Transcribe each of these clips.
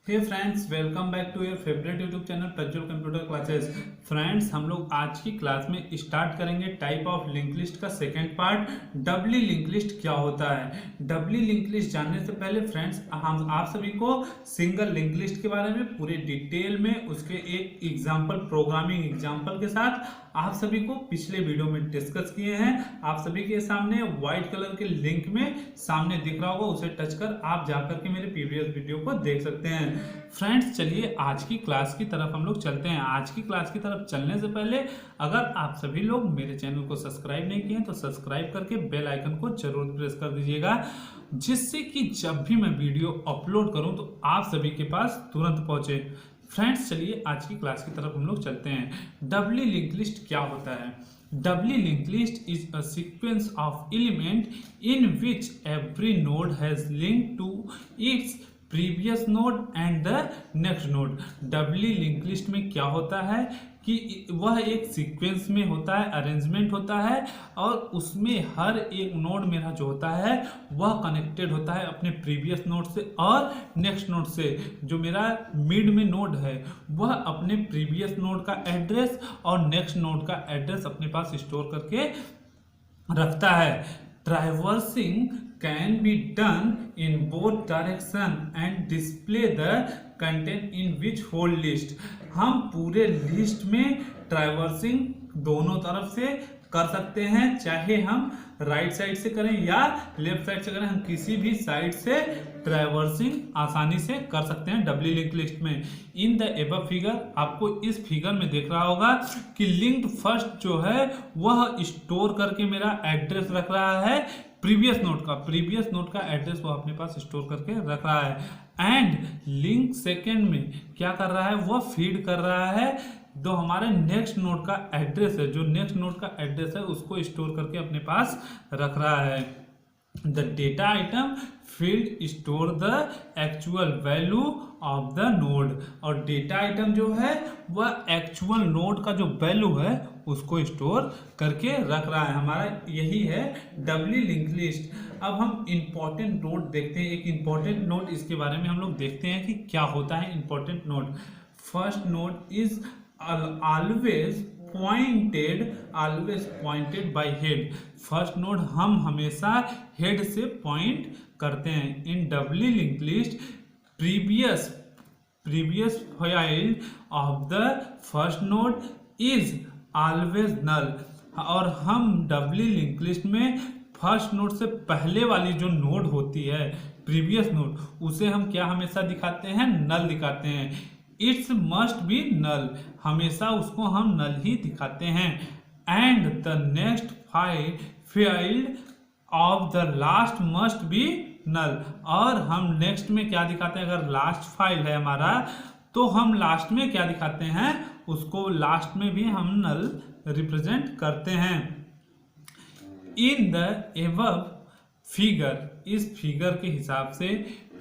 Hey friends, welcome back to your favourite YouTube channel Prajwal computer classes. Friends, हम लोग आज की क्लास में स्टार्ट करेंगे टाइप ऑफ लिंक लिस्ट का second part, doubly link list क्या होता है। डबली लिंक लिस्ट जानने से पहले फ्रेंड्स, हम आप सभी को सिंगल लिंक लिस्ट के बारे में पूरे डिटेल में उसके एक एग्जाम्पल, प्रोग्रामिंग एग्जाम्पल के साथ आप सभी को पिछले वीडियो में डिस्कस किए हैं। आप सभी के सामने व्हाइट कलर के लिंक में सामने दिख रहा होगा, उसे टच कर आप जाकर के मेरे प्रीवियस वीडियो को देख सकते हैं। फ्रेंड्स, चलिए आज की क्लास की तरफ हम लोग चलते हैं। आज की क्लास की तरफ चलने से पहले अगर आप सभी लोग मेरे चैनल को सब्सक्राइब नहीं किए तो सब्सक्राइब करके बेल आइकन को जरूर प्रेस कर दीजिएगा, जिससे कि जब भी मैं वीडियो अपलोड करूं तो आप सभी के पास तुरंत पहुंचे। फ्रेंड्स, चलिए आज की क्लास की तरफ हम लोग चलते हैं। डबली लिंक लिस्ट क्या होता है? Doubly linked list is a sequence of element in which every node has linked to its previous node and the next node. Doubly linked list में क्या होता है कि वह एक सीक्वेंस में होता है, अरेंजमेंट होता है, और उसमें हर एक नोड मेरा जो होता है वह कनेक्टेड होता है अपने प्रीवियस नोड से और नेक्स्ट नोड से। जो मेरा मिड में नोड है वह अपने प्रीवियस नोड का एड्रेस और नेक्स्ट नोड का एड्रेस अपने पास स्टोर करके रखता है। Traversing can be done in both direction and display the content in which whole list. हम पूरे लिस्ट में ट्रैवर्सिंग दोनों तरफ से कर सकते हैं, चाहे हम राइट साइड से करें या लेफ्ट साइड से करें, हम किसी भी साइड से ट्रैवर्सिंग आसानी से कर सकते हैं डबली लिंक लिस्ट में। इन द एबव फिगर, आपको इस फिगर में देख रहा होगा कि लिंक्ड फर्स्ट जो है वह स्टोर करके मेरा एड्रेस रख रहा है प्रीवियस नोड का एड्रेस वो अपने पास स्टोर करके रख रहा है। एंड लिंक सेकेंड में क्या कर रहा है, वह फीड कर रहा है जो हमारे नेक्स्ट नोड का एड्रेस है, जो नेक्स्ट नोड का एड्रेस है उसको स्टोर करके अपने पास रख रहा है। The data item field store the actual value of the node, और डेटा आइटम जो है वह एक्चुअल नोड का जो वैल्यू है उसको स्टोर करके रख रहा है। हमारा यही है डबली लिंक लिस्ट। अब हम इंपॉर्टेंट नोड देखते हैं। एक इंपॉर्टेंट नोड, इसके बारे में हम लोग देखते हैं कि क्या होता है important node. First node is always pointed by head। First node हम हमेशा हेड से पॉइंट करते हैं। In doubly link list previous field of the first node is always null, और हम डबली लिंक लिस्ट में फर्स्ट नोड से पहले वाली जो नोड होती है प्रीवियस नोड, उसे हम क्या हमेशा दिखाते हैं, नल दिखाते हैं। इट्स मस्ट बी नल, हमेशा उसको हम नल ही दिखाते हैं। And the next file of the last must be null, और हम नेक्स्ट में क्या दिखाते हैं, अगर लास्ट फाइल है हमारा तो हम लास्ट में क्या दिखाते हैं, उसको लास्ट में भी हम नल रिप्रेजेंट करते हैं। इन द एबव फिगर, इस फिगर के हिसाब से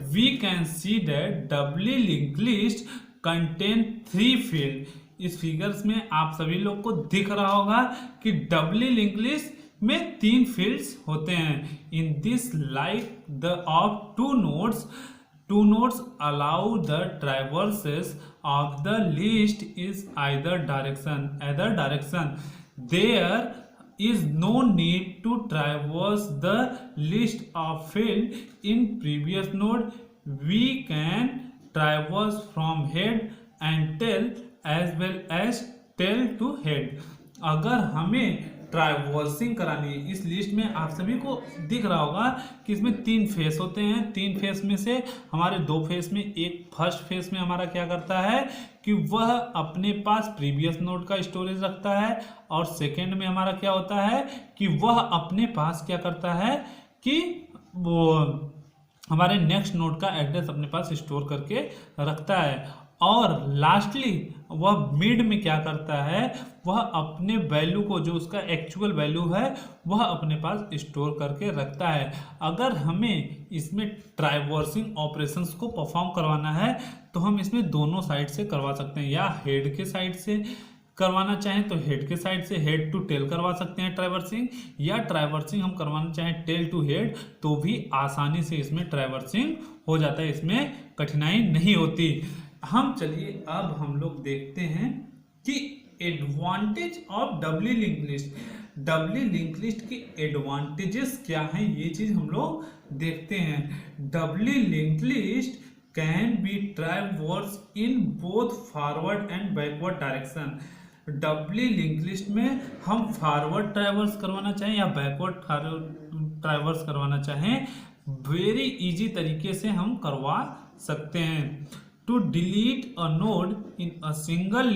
we can see that doubly link list contain 3 field. इस फिगर्स में आप सभी लोग को दिख रहा होगा कि डबली लिंक लिस्ट में 3 फील्ड्स होते हैं। In this like the of two nodes allow the traverses of the list is either direction। There is no need to traverse the list of field in previous node। We can traverse from head and tail as well as tail to head। अगर हमें traversing करानी है इस list में, आप सभी को दिख रहा होगा कि इसमें 3 फेस होते हैं। 3 फेस में से हमारे 2 फेस में, एक फर्स्ट फेस में हमारा क्या करता है कि वह अपने पास प्रीवियस नोड का स्टोरेज रखता है, और सेकेंड में हमारा क्या होता है कि वह अपने पास क्या करता है कि वो हमारे नेक्स्ट नोड का एड्रेस अपने पास स्टोर करके रखता है। और लास्टली वह मिड में क्या करता है, वह अपने वैल्यू को, जो उसका एक्चुअल वैल्यू है वह अपने पास स्टोर करके रखता है। अगर हमें इसमें ट्रैवर्सिंग ऑपरेशंस को परफॉर्म करवाना है तो हम इसमें दोनों साइड से करवा सकते हैं, या हेड के साइड से करवाना चाहें तो हेड के साइड से हेड टू टेल करवा सकते हैं ट्रैवर्सिंग, या ट्रैवर्सिंग हम करवाना चाहें टेल टू हेड तो भी आसानी से इसमें ट्रैवर्सिंग हो जाता है, इसमें कठिनाई नहीं होती। हम चलिए अब हम लोग देखते हैं कि advantage of doubly link list. Doubly link list के एडवांटेजेस क्या हैं ये चीज हम लोग देखते हैं। Doubly link list can be traverse in both forward and backward direction. Doubly link list में हम फॉरवर्ड ट्रैवर्स करवाना चाहें या बैकवर्ड ट्रैवर्स करवाना चाहें, वेरी इजी तरीके से हम करवा सकते हैं। To delete a node in a single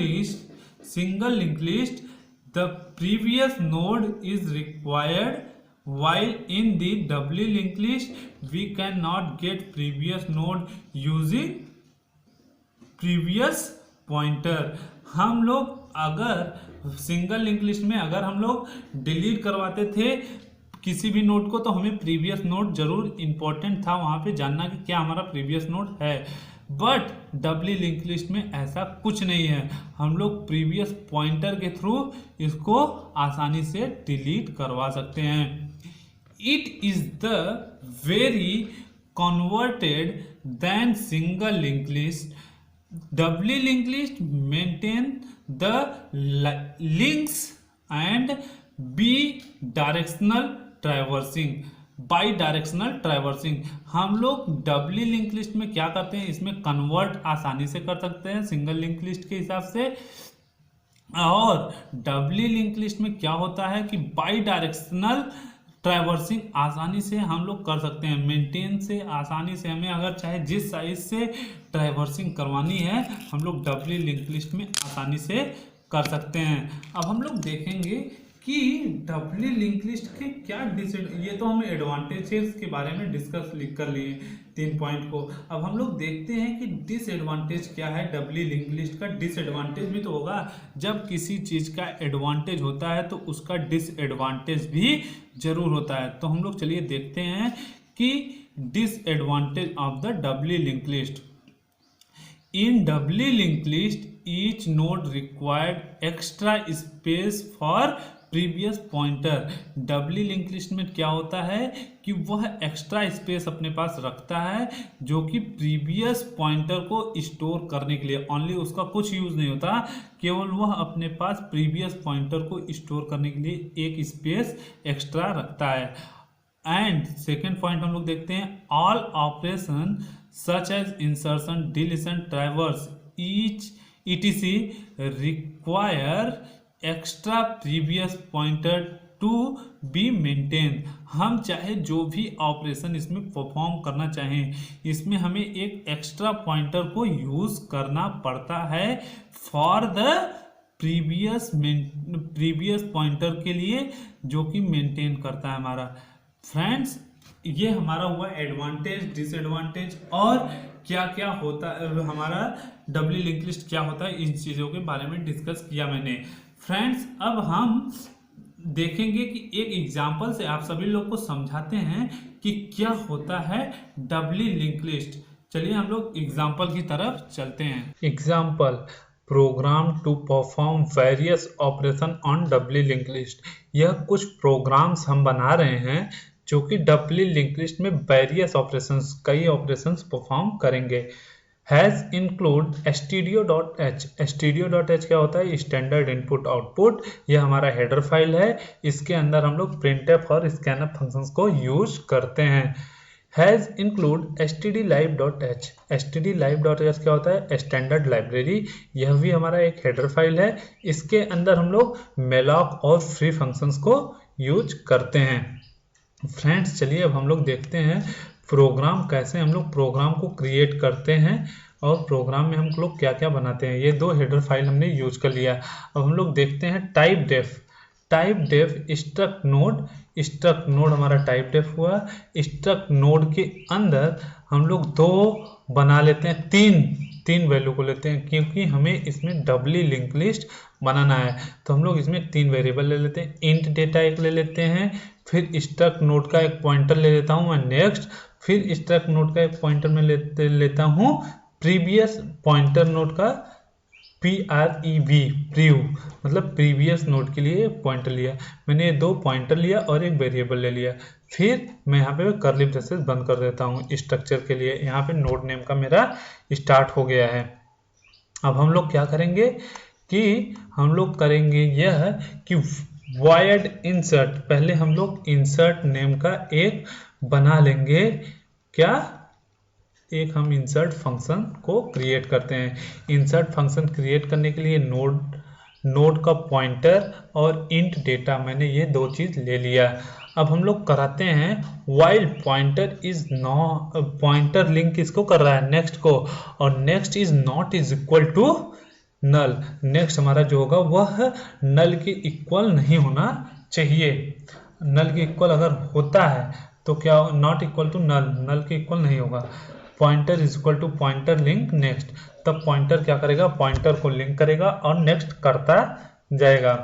link list, the previous node is required, while in the doubly linked list we cannot get previous node using previous pointer। हम लोग अगर सिंगल लिंक लिस्ट में अगर हम लोग delete करवाते थे किसी भी नोड को तो हमें प्रीवियस नोड जरूर इंपॉर्टेंट था वहां पे जानना कि क्या हमारा प्रीवियस नोड है, बट डबली लिंक लिस्ट में ऐसा कुछ नहीं है। हम लोग प्रीवियस पॉइंटर के थ्रू इसको आसानी से डिलीट करवा सकते हैं। It is the very converted than single linked list. Doubly linked list maintain the links and bidirectional traversing। By directional traversing हम लोग डबली लिंक लिस्ट में क्या करते हैं, इसमें कन्वर्ट आसानी से कर सकते हैं सिंगल लिंक लिस्ट के हिसाब से, और डबली लिंक लिस्ट में क्या होता है कि बाई डायरेक्शनल ट्रैवर्सिंग आसानी से हम लोग कर सकते हैं। मेंटेन से आसानी से हमें अगर चाहे जिस साइज से ट्रैवर्सिंग करवानी है हम लोग डबली लिंक लिस्ट में आसानी से कर सकते हैं। अब हम लोग देखेंगे कि डबली लिंक लिस्ट के क्या ये तो हमें एडवांटेजेस के बारे में डिस्कस कर लिए 3 पॉइंट को। अब हम लोग देखते हैं कि डिसएडवांटेज क्या है डबली लिंक लिस्ट का। डिसएडवांटेज भी तो होगा, जब किसी चीज का एडवांटेज होता है तो उसका डिसएडवांटेज भी जरूर होता है। तो हम लोग चलिए देखते हैं कि disadvantage of the doubly link list. In doubly link list each node required extra space for previous pointer. Doubly link list में क्या होता है कि वह एक्स्ट्रा स्पेस अपने पास रखता है जो कि प्रीवियस पॉइंटर को स्टोर करने के लिए, ओनली उसका कुछ यूज नहीं होता, केवल वह अपने पास प्रीवियस पॉइंटर को स्टोर करने के लिए एक स्पेस एक्स्ट्रा रखता है। एंड सेकेंड पॉइंट हम लोग देखते हैं, all operation such as insertion, deletion, traverse each etc require extra previous pointer to be maintain. हम चाहे जो भी ऑपरेशन इसमें परफॉर्म करना चाहें इसमें हमें एक एक्स्ट्रा पॉइंटर को यूज करना पड़ता है फॉर द प्रीवियस पॉइंटर के लिए जो कि मेंटेन करता है हमारा। फ्रेंड्स ये हमारा हुआ एडवांटेज, डिसएडवांटेज और क्या क्या होता है हमारा डबली लिंक लिस्ट क्या होता है, इन चीज़ों के बारे में डिस्कस किया मैंने। फ्रेंड्स अब हम देखेंगे कि एक एग्जांपल से आप सभी लोग को समझाते हैं कि क्या होता है डबली लिंक लिस्ट। चलिए हम लोग एग्जांपल की तरफ चलते हैं। Example, program to perform various operation on doubly link list. यह कुछ प्रोग्राम्स हम बना रहे हैं जो कि डबली लिंक लिस्ट में वेरियस ऑपरेशंस, कई ऑपरेशंस परफॉर्म करेंगे। Hash include stdio.h। stdio.h क्या होता है, स्टैंडर्ड इनपुट आउटपुट। यह हमारा हेडर फाइल है, इसके अंदर हम लोग printf और scanf फंक्शंस को यूज करते हैं। Has include stdlib.h। stdlib.h क्या होता है, स्टैंडर्ड लाइब्रेरी। यह भी हमारा एक हेडर फाइल है, इसके अंदर हम लोग malloc और फ्री फंक्शंस को यूज करते हैं। फ्रेंड्स चलिए अब हम लोग देखते हैं प्रोग्राम कैसे हम लोग प्रोग्राम को क्रिएट करते हैं और प्रोग्राम में हम लोग क्या क्या बनाते हैं। ये 2 हेडर फाइल हमने यूज कर लिया। अब हम लोग देखते हैं टाइप डेफ स्ट्रक्ट नोड हमारा टाइप डेफ हुआ। स्ट्रक्ट नोड के अंदर हम लोग 2 बना लेते हैं, तीन वैल्यू को लेते हैं क्योंकि हमें इसमें डबली लिंक लिस्ट बनाना है। तो हम लोग इसमें 3 वेरिएबल ले लेते हैं। इंट डेटा एक ले लेते हैं, फिर स्ट्रक्ट नोड का एक पॉइंटर ले लेता हूँ मैं नेक्स्ट, फिर स्ट्रक्ट नोड का एक पॉइंटर में लेता हूँ प्रीवियस पॉइंटर नोड का PREV प्रीव मतलब प्रीवियस नोड के लिए पॉइंटर लिया। मैंने 2 पॉइंटर लिया और एक वेरिएबल ले लिया। फिर मैं यहाँ पे कर्ली ब्रेसेस बंद कर देता हूँ स्ट्रक्चर के लिए। यहाँ पे नोड नेम का मेरा स्टार्ट हो गया है। अब हम लोग क्या करेंगे कि हम लोग करेंगे यह कि void insert, पहले हम लोग insert नेम का एक बना लेंगे। क्या एक हम इंसर्ट फंक्शन को क्रिएट करते हैं। इंसर्ट फंक्शन क्रिएट करने के लिए नोड का पॉइंटर और इंट डेटा, मैंने ये 2 चीज ले लिया। अब हम लोग कराते हैं while pointer is pointer link किसको कर रहा है, नेक्स्ट को, और next is not is equal to null. Next हमारा जो होगा वह नल के इक्वल नहीं होना चाहिए। नल के इक्वल अगर होता है तो क्या, not equal to null, null के इक्वल नहीं होगा। Pointer is equal to pointer link next, तब पॉइंटर क्या करेगा, पॉइंटर को लिंक करेगा और नेक्स्ट करता जाएगा।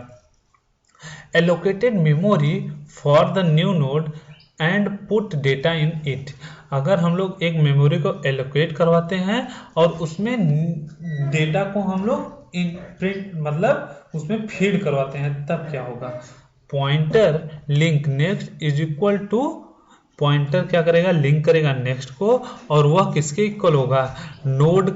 Allocated memory for the new node and put data in it, अगर हम लोग एक मेमोरी को एलोकेट करवाते हैं और उसमें डेटा को हम लोग प्रिंट मतलब उसमें फीड करवाते हैं, तब क्या होगा, pointer link next is equal to, pointer क्या करेगा, लिंक करेगा नेक्स्ट को, और वह किसके इक्वल होगा, नोड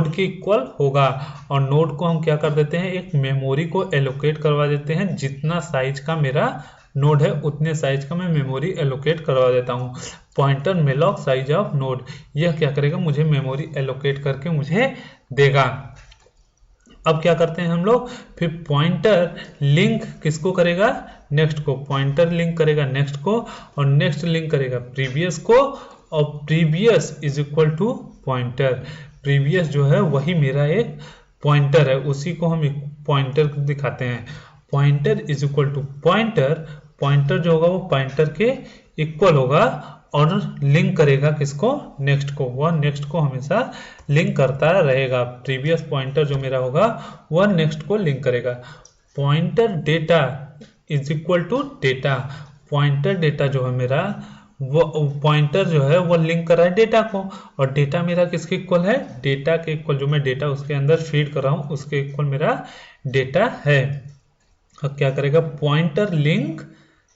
के इक्वल होगा। और नोड को हम क्या कर देते हैं, एक मेमोरी को एलोकेट करवा देते हैं। जितना साइज का मेरा नोड है उतने साइज का मैं मेमोरी एलोकेट करवा देता हूँ। Pointer malloc size of node, यह क्या करेगा, मुझे मेमोरी एलोकेट करके मुझे देगा। अब क्या करते हैं हम लोग, फिर पॉइंटर लिंक किसको करेगा, नेक्स्ट को, पॉइंटर लिंक करेगा नेक्स्ट को, और नेक्स्ट लिंक करेगा प्रीवियस को, और previous is equal to pointer. Previous जो है वही मेरा एक पॉइंटर है, उसी को हम पॉइंटर दिखाते हैं। Pointer is equal to pointer, pointer जो होगा वो पॉइंटर के इक्वल होगा और लिंक करेगा किसको, नेक्स्ट को। वह नेक्स्ट को हमेशा लिंक करता रहेगा। प्रीवियस पॉइंटर जो मेरा होगा वह नेक्स्ट को लिंक करेगा। Pointer data is equal to data, pointer data जो है मेरा, वो पॉइंटर जो है वो लिंक कर रहा है डेटा को, और डेटा मेरा किसके इक्वल है, डेटा के इक्वल, जो मैं डेटा उसके अंदर फीड कर रहा हूँ उसके इक्वल मेरा डेटा है। अब क्या करेगा, पॉइंटर लिंक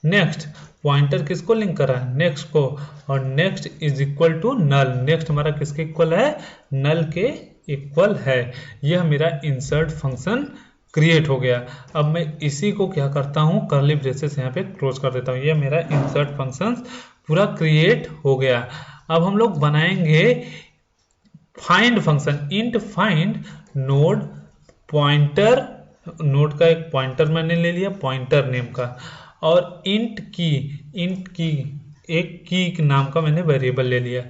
नेक्स्ट, पॉइंटर किसको लिंक कर रहा है, नेक्स्ट को, और next is equal to null, next हमारा किसके इक्वल है, नल के इक्वल है। यह मेरा इंसर्ट फंक्शन क्रिएट हो गया। अब मैं इसी को क्या करता हूँ, कर्ली ब्रेसेस यहाँ पे क्लोज कर देता हूँ। यह मेरा इंसर्ट फंक्शन पूरा क्रिएट हो गया। अब हम लोग बनाएंगे find function, int find node pointer, node का एक पॉइंटर मैंने ले लिया पॉइंटर नेम का, और इंट की एक की नाम का मैंने वेरिएबल ले लिया।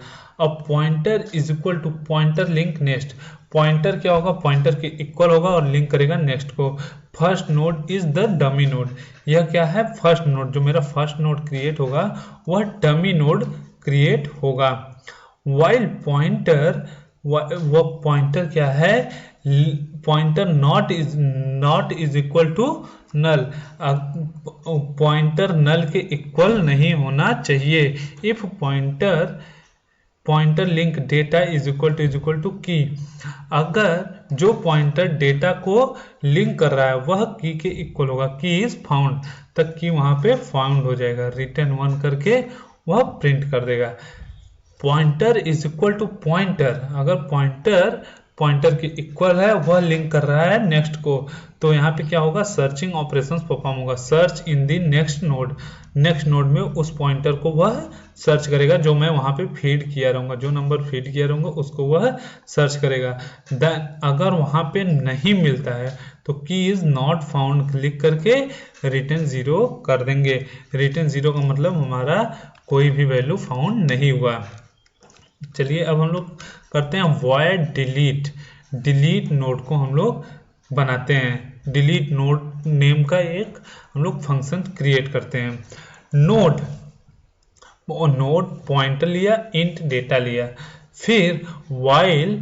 अब pointer is equal to pointer link next, pointer क्या होगा, पॉइंटर के इक्वल होगा और लिंक करेगा नेक्स्ट को। First node is the dummy node, यह क्या है, फर्स्ट नोड, जो मेरा फर्स्ट नोड क्रिएट होगा वह डमी नोड क्रिएट होगा। वाइल पॉइंटर, वह पॉइंटर क्या है, pointer not is equal to null, pointer null के इक्वल नहीं होना चाहिए। If pointer link data is equal to key, अगर जो पॉइंटर डेटा को लिंक कर रहा है वह की के इक्वल होगा, की इज फाउंड, तक की वहां पे फाउंड हो जाएगा, रिटर्न 1 करके वह प्रिंट कर देगा। Pointer is equal to pointer, अगर पॉइंटर के इक्वल है, वह लिंक कर रहा है नेक्स्ट को, तो यहाँ पे क्या होगा, सर्चिंग ऑपरेशंस परफॉर्म होगा। Search in the next node, next node में उस पॉइंटर को वह सर्च करेगा जो मैं वहां पे फीड किया रहूंगा, जो नंबर फीड किया रहूंगा उसको वह सर्च करेगा। देन अगर वहां पे नहीं मिलता है तो की इज नॉट फाउंड क्लिक करके रिटर्न 0 कर देंगे। रिटर्न 0 का मतलब हमारा कोई भी वैल्यू फाउंड नहीं हुआ। चलिए अब हम लोग करते हैं void डिलीट, डिलीट नोड को हम लोग बनाते हैं। डिलीट नोड नेम का एक हम लोग फंक्शन क्रिएट करते हैं। नोड पॉइंटर लिया, इंट डेटा लिया, फिर while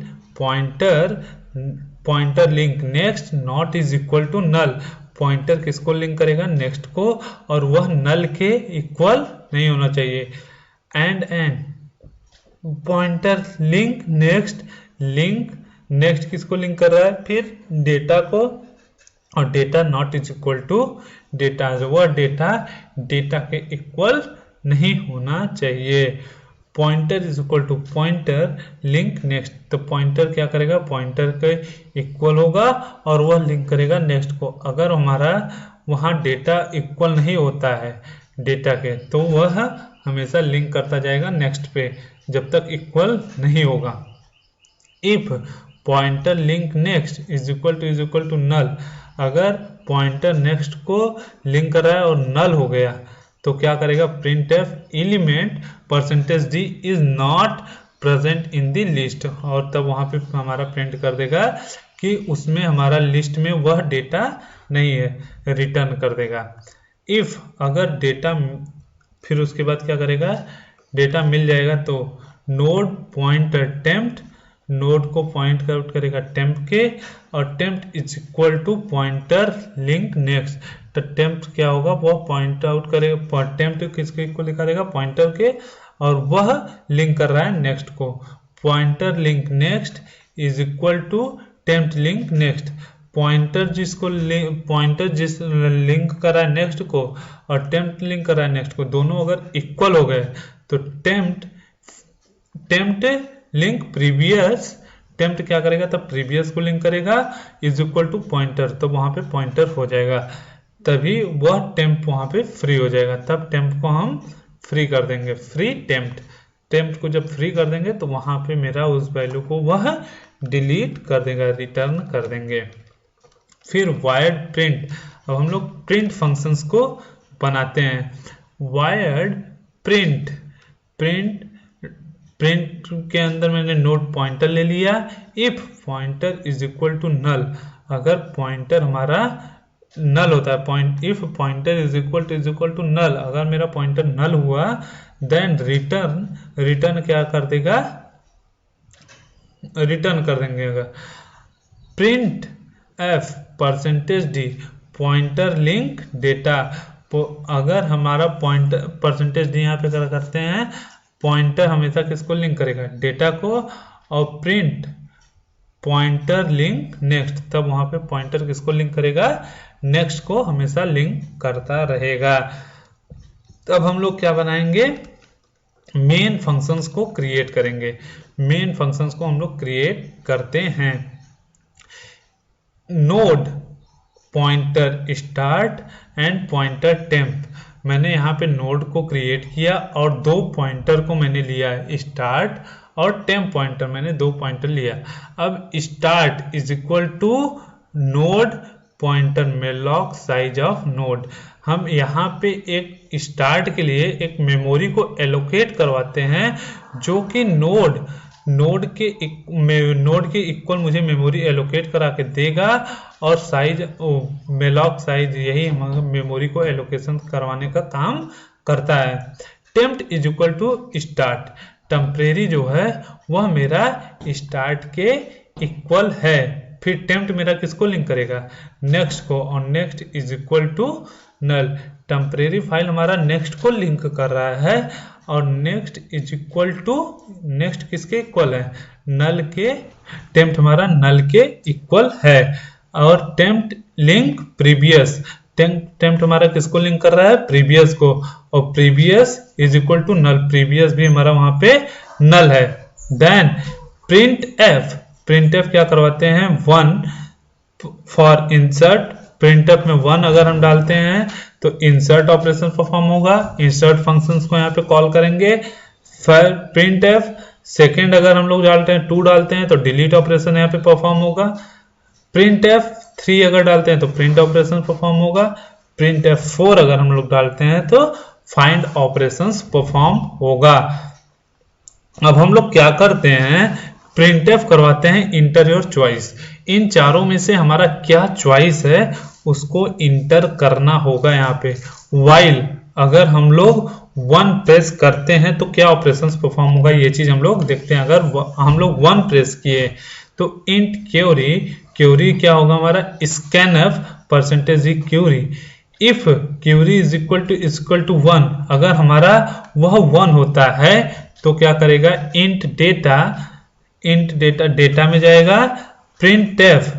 pointer link next not is equal to null, pointer किसको लिंक करेगा, नेक्स्ट को, और वह नल के इक्वल नहीं होना चाहिए। And pointer link next link next किसको लिंक कर रहा है, फिर डेटा को, और data not is equal to data, वह डेटा के इक्वल नहीं होना चाहिए। Pointer is equal to pointer link next, तो पॉइंटर क्या करेगा, पॉइंटर के इक्वल होगा और वह लिंक करेगा नेक्स्ट को। अगर हमारा वहाँ डेटा इक्वल नहीं होता है डेटा के, तो वह हमेशा लिंक करता जाएगा नेक्स्ट पे जब तक इक्वल नहीं होगा। If pointer link next is equal to null, अगर पॉइंटर नेक्स्ट को लिंक कर रहा है और नल हो गया तो क्या करेगा, print F element percentage D is not present in the list, और तब वहां पे हमारा प्रिंट कर देगा कि उसमें हमारा लिस्ट में वह डेटा नहीं है, रिटर्न कर देगा। इफ अगर डेटा, फिर उसके बाद क्या करेगा, डेटा मिल जाएगा तो नोड पॉइंटर टेम्प्ट, नोड को पॉइंट आउट करेगा टेम्प के, और temp is equal to pointer link next, तो टेम्प क्या होगा, वह पॉइंट आउट करेगा, टेम्प किसके इक्वल लिखा रहेगा, पॉइंटर के, और वह लिंक कर रहा है नेक्स्ट को। Pointer link next is equal to temp link next, pointer जिस लिंक कर रहा है नेक्स्ट को और टेम्प लिंक कर रहा है नेक्स्ट को, दोनों अगर इक्वल हो गए तो टेम्प लिंक प्रीवियस, टेम्प क्या करेगा, तब प्रीवियस को लिंक करेगा इज इक्वल टू पॉइंटर, तो वहां पे पॉइंटर हो जाएगा, तभी वह टेम्प वहां पे फ्री हो जाएगा। तब टेम्प को हम फ्री कर देंगे, फ्री टेम्प को जब फ्री कर देंगे तो वहां पे मेरा उस वैल्यू को वह डिलीट कर देगा, रिटर्न कर देंगे। फिर वायर्ड प्रिंट, अब हम लोग प्रिंट फंक्शंस को बनाते हैं। वायर्ड प्रिंट के अंदर मैंने नोड पॉइंटर ले लिया। If pointer is equal to null, अगर पॉइंटर हमारा नल होता है, if pointer is equal to null, अगर मेरा पॉइंटर नल हुआ देन रिटर्न क्या कर देगा, रिटर्न कर देंगे। अगर print F percentage D pointer link data, अगर हमारा पॉइंटर परसेंटेज डी यहाँ पे क्या करते हैं, पॉइंटर हमेशा किसको लिंक करेगा, डेटा को, और प्रिंट पॉइंटर लिंक नेक्स्ट, तब वहां पे पॉइंटर किसको लिंक करेगा, नेक्स्ट को हमेशा लिंक करता रहेगा। तब हम लोग क्या बनाएंगे, मेन फंक्शंस को क्रिएट करेंगे। मेन फंक्शंस को हम लोग क्रिएट करते हैं। Node pointer start and pointer temp, मैंने यहाँ पे नोड को क्रिएट किया और दो पॉइंटर को मैंने लिया है, स्टार्ट और टेम्प पॉइंटर, मैंने दो पॉइंटर लिया। अब start is equal to node pointer malloc size of node, हम यहाँ पे एक स्टार्ट के लिए एक मेमोरी को एलोकेट करवाते हैं जो कि नोड के इक्वल मुझे मेमोरी एलोकेट करा के देगा, और साइज मेलॉक साइज यही मेमोरी को एलोकेशन करवाने का काम करता है। Temp is equal to start, temporary जो है वह मेरा स्टार्ट के इक्वल है। फिर टेम्प्ट मेरा किसको लिंक करेगा, नेक्स्ट को, और next is equal to null, temporary file हमारा नेक्स्ट को लिंक कर रहा है, और next is equal to, next किसके इक्वल है, नल के, टेम्प्ट हमारा नल के इक्वल है। और टेम्प्ट लिंक प्रीवियस, टेम्प्ट हमारा किसको लिंक कर रहा है, प्रीवियस को, और previous is equal to null, previous भी हमारा वहां पे नल है। देन प्रिंट एफ क्या करवाते हैं, 1 फॉर इंसर्ट, प्रिंट एफ में 1 अगर हम डालते हैं तो इंसर्ट ऑपरेशन परफॉर्म होगा, इंसर्ट फंक्शंस को यहाँ पे कॉल करेंगे। फिर प्रिंट एफ सेकेंड अगर हम लोग डालते हैं 2 डालते हैं तो डिलीट ऑपरेशन यहाँ पे परफॉर्म होगा। प्रिंट एफ 3 अगर डालते हैं तो प्रिंट ऑपरेशन परफॉर्म होगा। प्रिंट एफ 4 अगर हम लोग डालते हैं तो फाइंड ऑपरेशंस परफॉर्म होगा। अब हम लोग क्या करते हैं, प्रिंट एफ करवाते हैं इंटर योर चॉइस, इन चारों में से हमारा क्या चॉइस है उसको इंटर करना होगा यहाँ पे। वाइल अगर हम लोग 1 प्रेस करते हैं तो क्या ऑपरेशंस परफॉर्म होगा, ये चीज हम लोग देखते हैं। अगर हम लोग 1 प्रेस किए तो इंट क्यूरी क्या होगा हमारा, scanf percentage query, if query is equal to 1, अगर हमारा वह 1 होता है तो क्या करेगा, int data int data, data में जाएगा, print F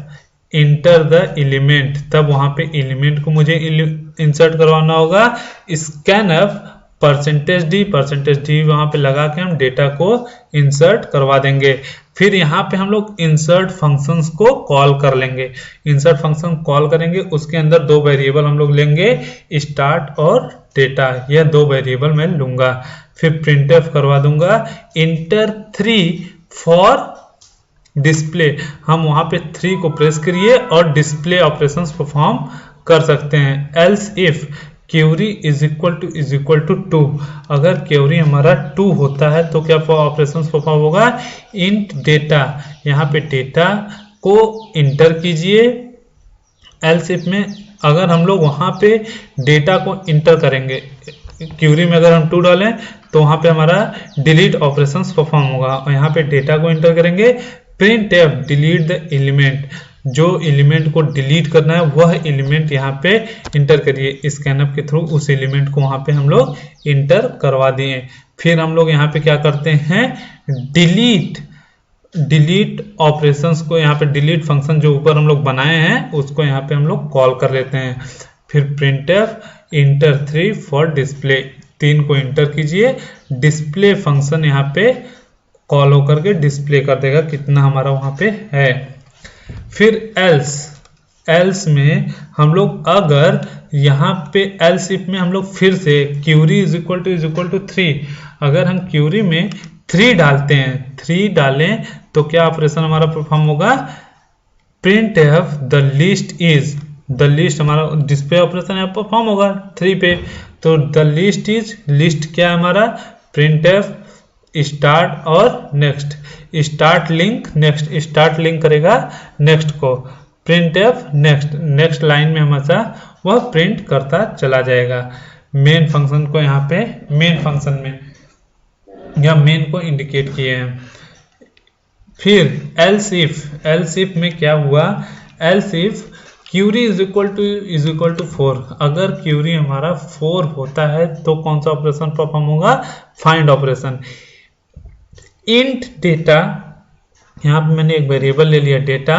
enter the element, तब वहां पे एलिमेंट को मुझे इंसर्ट करवाना होगा, स्कैन एफ परसेंटेज डी वहां पे लगा के हम डेटा को इंसर्ट करवा देंगे। फिर यहाँ पे हम लोग इंसर्ट फंक्शंस को कॉल कर लेंगे, इंसर्ट फंक्शन कॉल करेंगे, उसके अंदर दो वेरिएबल हम लोग लेंगे, स्टार्ट और डेटा, यह दो वेरिएबल मैं लूंगा। फिर प्रिंटफ करवा दूंगा, इंटर 3 फॉर डिस्प्ले, हम वहां पे 3 को प्रेस करिए और डिस्प्ले ऑपरेशंस परफॉर्म कर सकते हैं। Else if query is equal to 2, अगर क्यूरी हमारा 2 होता है तो क्या ऑपरेशंस परफॉर्म होगा, इंट डेटा, यहाँ पे डेटा को इंटर कीजिए। एल्स इफ में अगर हम लोग वहां पे डेटा को इंटर करेंगे, क्यूरी में अगर हम 2 डालें तो वहां पे हमारा डिलीट ऑपरेशंस परफॉर्म होगा, और यहाँ पे डेटा को इंटर करेंगे, print F delete the element, जो एलिमेंट को डिलीट करना है वह एलिमेंट यहाँ पे इंटर करिए, स्कैनअप के थ्रू उस एलिमेंट को वहां पे हम लोग इंटर करवा दिए। फिर हम लोग यहाँ पे क्या करते हैं, डिलीट ऑपरेशंस को, यहाँ पे डिलीट फंक्शन जो ऊपर हम लोग बनाए हैं उसको यहाँ पे हम लोग कॉल कर लेते हैं। फिर प्रिंटफ इंटर 3 फॉर डिस्प्ले, 3 को इंटर कीजिए, डिस्प्ले फंक्शन यहाँ पे कॉल होकर के डिस्प्ले कर देगा कितना हमारा वहां पे है। फिर एल्स में हम लोग अगर यहाँ पे एल्स इफ में हम लोग फिर से क्यूरी इज इक्वल टू 3, अगर हम क्यूरी में 3 डालते हैं, 3 डालें तो क्या ऑपरेशन हमारा परफॉर्म होगा, प्रिंट एफ द लिस्ट हमारा डिस्प्ले ऑपरेशन यहाँ परफॉर्म होगा 3 पे, तो द लिस्ट क्या है हमारा, प्रिंट एफ स्टार्ट और नेक्स्ट, स्टार्ट लिंक करेगा नेक्स्ट को, प्रिंट एफ नेक्स्ट लाइन में हमारा वह प्रिंट करता चला जाएगा। मेन फंक्शन को यहाँ पे मेन फंक्शन में या मेन को इंडिकेट किए हैं। फिर एल्स इफ में क्या हुआ, else if query is equal to 4, अगर क्यूरी हमारा 4 होता है तो कौन सा ऑपरेशन परफॉर्म होगा, फाइंड ऑपरेशन। इंट डेटा, यहाँ पे मैंने एक वेरिएबल ले लिया data,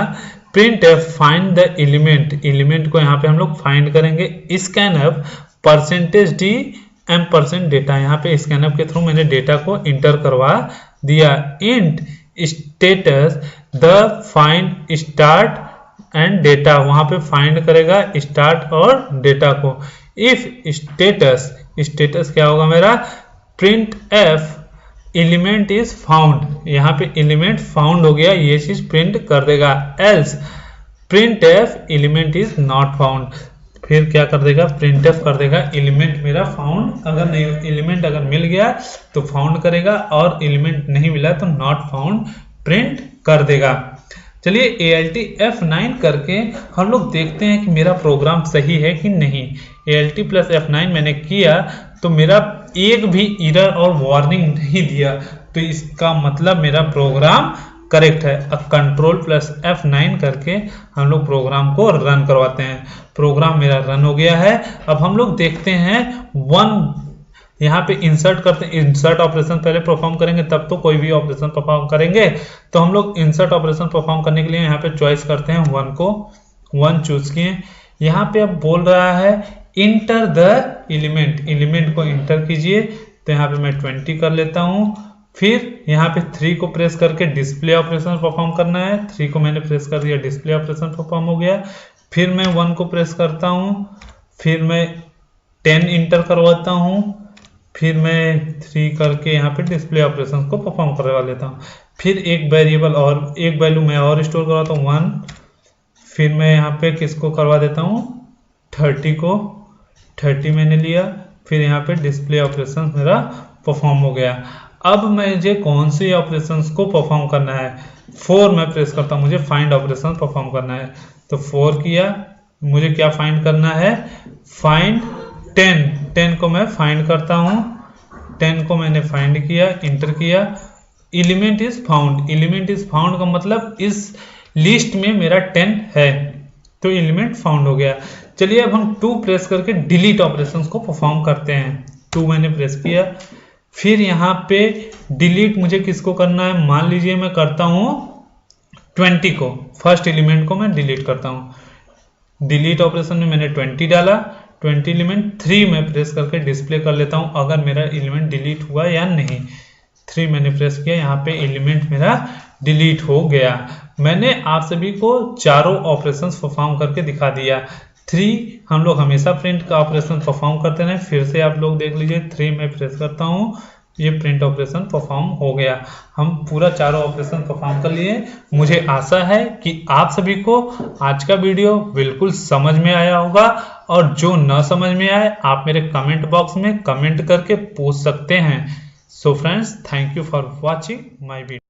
print f find the element को यहाँ पे हम लोग फाइंड करेंगे, scan f percentage d m percent data, यहाँ पे स्कैन एफ के थ्रू मैंने डेटा को इंटर करवा दिया। Int status the find start and data, वहां पे फाइंड करेगा स्टार्ट और डेटा को। इफ स्टेटस क्या होगा मेरा, print F element is found, यहाँ पे एलिमेंट फाउंड हो गया, ये चीज प्रिंट कर देगा। Else print F element is not found, फिर क्या कर देगा, प्रिंट एफ कर देगा एलिमेंट मेरा फाउंड, अगर नहीं एलिमेंट अगर मिल गया तो फाउंड करेगा और एलिमेंट नहीं मिला तो नॉट फाउंड प्रिंट कर देगा। चलिए ALT F9 करके हम लोग देखते हैं कि मेरा प्रोग्राम सही है कि नहीं। ALT प्लस F9 मैंने किया तो मेरा एक भी एरर और वार्निंग नहीं दिया, तो इसका मतलब मेरा प्रोग्राम करेक्ट है। अब कंट्रोल प्लस F9 करके हम लोग प्रोग्राम को रन करवाते हैं। प्रोग्राम मेरा रन हो गया है। अब हम लोग देखते हैं यहाँ पे इंसर्ट करते हैं, इंसर्ट ऑपरेशन पहले परफॉर्म करेंगे तब तो कोई भी ऑपरेशन परफॉर्म करेंगे। तो हम लोग इंसर्ट ऑपरेशन परफॉर्म करने के लिए यहाँ पे चॉइस करते हैं 1 को, 1 चूज किए। यहाँ पे अब बोल रहा है इंटर द एलिमेंट को इंटर कीजिए, तो यहाँ पे मैं 20 कर लेता हूँ। फिर यहाँ पे 3 को प्रेस करके डिस्प्ले ऑपरेशन परफॉर्म करना है, 3 को मैंने प्रेस कर दिया, डिस्प्ले ऑपरेशन परफॉर्म हो गया। फिर मैं 1 को प्रेस करता हूँ, फिर मैं 10 इंटर करवाता हूँ, फिर मैं 3 करके यहाँ पे डिस्प्ले ऑपरेशन को परफॉर्म करवा लेता हूँ। फिर एक वेरिएबल और एक वैल्यू मैं और स्टोर करवाता हूँ 1, फिर मैं यहाँ पे किसको करवा देता हूँ 30 को, 30 मैंने लिया। फिर यहाँ पे डिस्प्ले ऑपरेशन मेरा परफॉर्म हो गया। अब मुझे कौन से ऑपरेशंस को परफॉर्म करना है, 4 मैं प्रेस करता हूँ, मुझे फाइंड ऑपरेशन परफॉर्म करना है। तो 4 किया, मुझे क्या फाइंड करना है, फाइंड 10 को मैं फाइंड करता हूँ, 10 को मैंने फाइंड किया, इंटर किया। एलिमेंट इज फाउंड का मतलब इस लिस्ट में मेरा 10 है, तो एलिमेंट फाउंड हो गया। चलिए अब हम 2 प्रेस करके डिलीट ऑपरेशंस को परफॉर्म करते हैं। 2 मैंने प्रेस किया, फिर यहाँ पे डिलीट मुझे किसको करना है, मान लीजिए मैं करता हूँ 20 को, फर्स्ट एलिमेंट को मैं डिलीट करता हूँ। डिलीट ऑपरेशन में मैंने 20 डाला, 20 एलिमेंट 3 में प्रेस करके डिस्प्ले कर लेता हूँ अगर मेरा एलिमेंट डिलीट हुआ या नहीं। 3 मैंने प्रेस किया, यहाँ पे एलिमेंट मेरा डिलीट हो गया। मैंने आप सभी को चारों ऑपरेशंस परफॉर्म करके दिखा दिया। 3 हम लोग हमेशा प्रिंट का ऑपरेशन परफॉर्म करते हैं। फिर से आप लोग देख लीजिए, 3 में प्रेस करता हूँ, ये प्रिंट ऑपरेशन परफॉर्म हो गया। हम पूरा चारों ऑपरेशन परफॉर्म कर लिए। मुझे आशा है कि आप सभी को आज का वीडियो बिल्कुल समझ में आया होगा, और जो न समझ में आए आप मेरे कमेंट बॉक्स में कमेंट करके पूछ सकते हैं। So friends, thank you for watching my video.